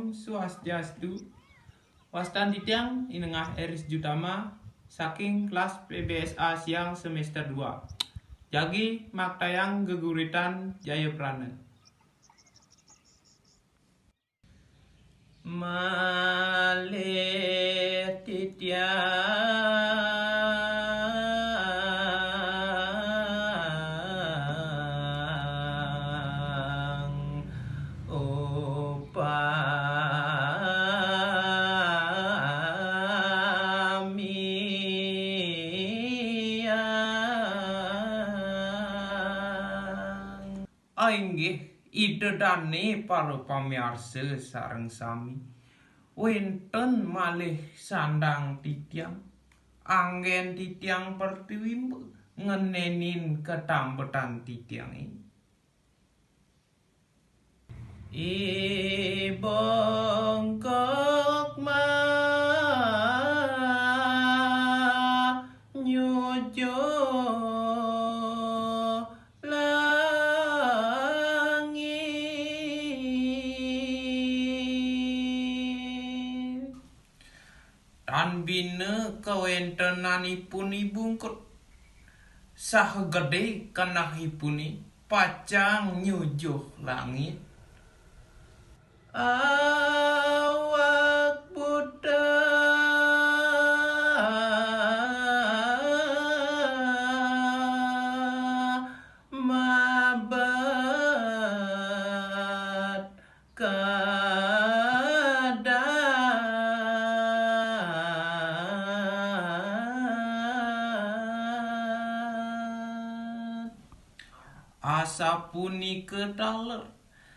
Om Swastiastu. Wastan titiang inengah Eris Jutama saking kelas PBSA siang semester 2. Jagi maktayang geguritan Jayaprana. Malih titiang Ainggih idedane para pamirsa sareng sami wenten malih sandang titiang anggen titiang pertiwimbe ngenenin ketambetan titiang ini ibongkok ma nyujo tan bina kawentenanipun ibungkut sah gede kanahipuni pacang nyujuh langit awak Buddha mabat asa punika daler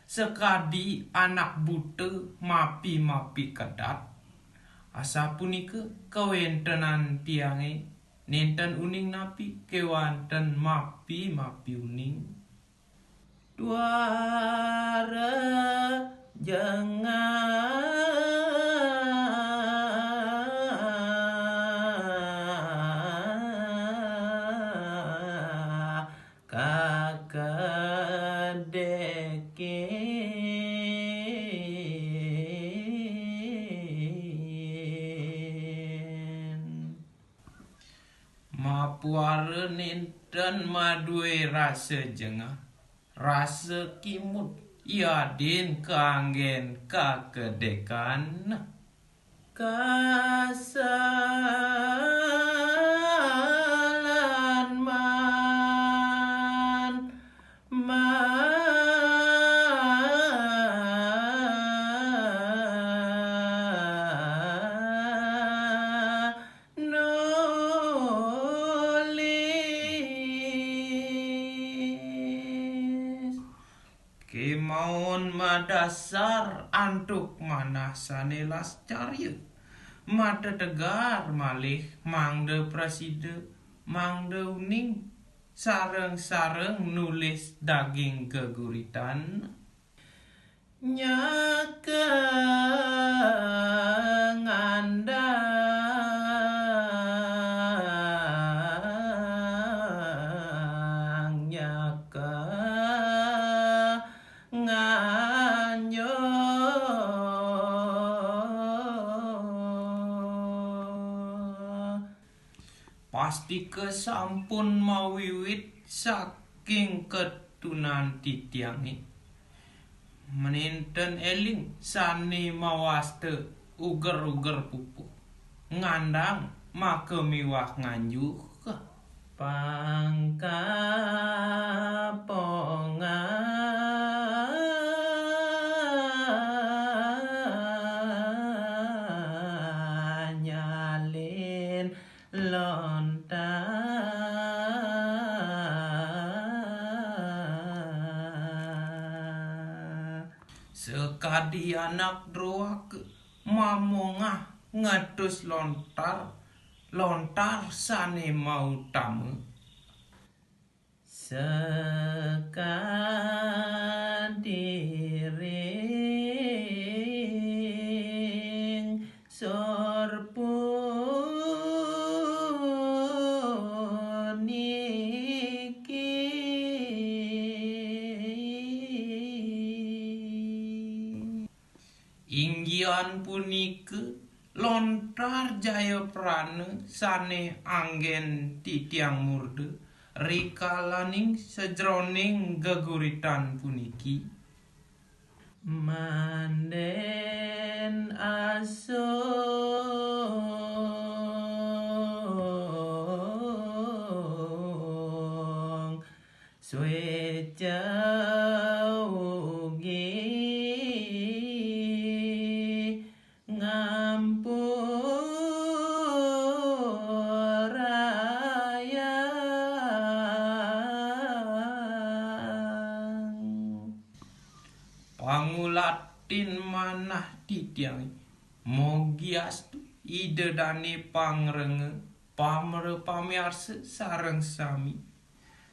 sekadi anak buta mapi-mapi kedat asa punika kawentenan tiange nenten uning napi kewanten mapi-mapi uning duara mapuara nenten madue rasa jengah rasa kimut yadin keanggen kakedekan kasalan man kemauan madasar antuk manah sanelas carya mata tegar malih mangde preside mangde uning sareng-sareng nulis daging geguritan nyaka ngandang nyaka nganyo pasti kesampun mawiwit saking ketunan titiangi menenten eling sani mawaste uger-uger pupuk ngandang makemiwah nganjuh pangkapongan nyalin lontar sekadi anak droak mamongah ngetus lontar sane mau tamu sekadiring sorpuniki Inggian punike lontar jaya prana sane anggen titiang murde rikalaning sejroning geguritan puniki manden asong sueca ugi pangulatin manah titiang mogiastu ide dane pangrenge pamre pamiarsa sareng sami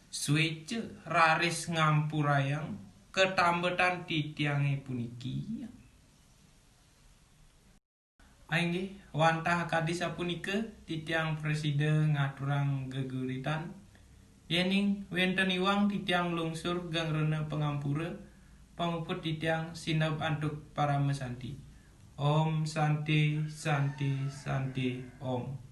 suece raris ngampurayang ketambetan titiange puniki Ainggih wantah kadisa punika titiang presiden ngaturang geguritan yening wenten iwang titiang lungsur gangrena pengampura pamuput titiang sinab antuk para mesanti Om Santi Santi Santi Om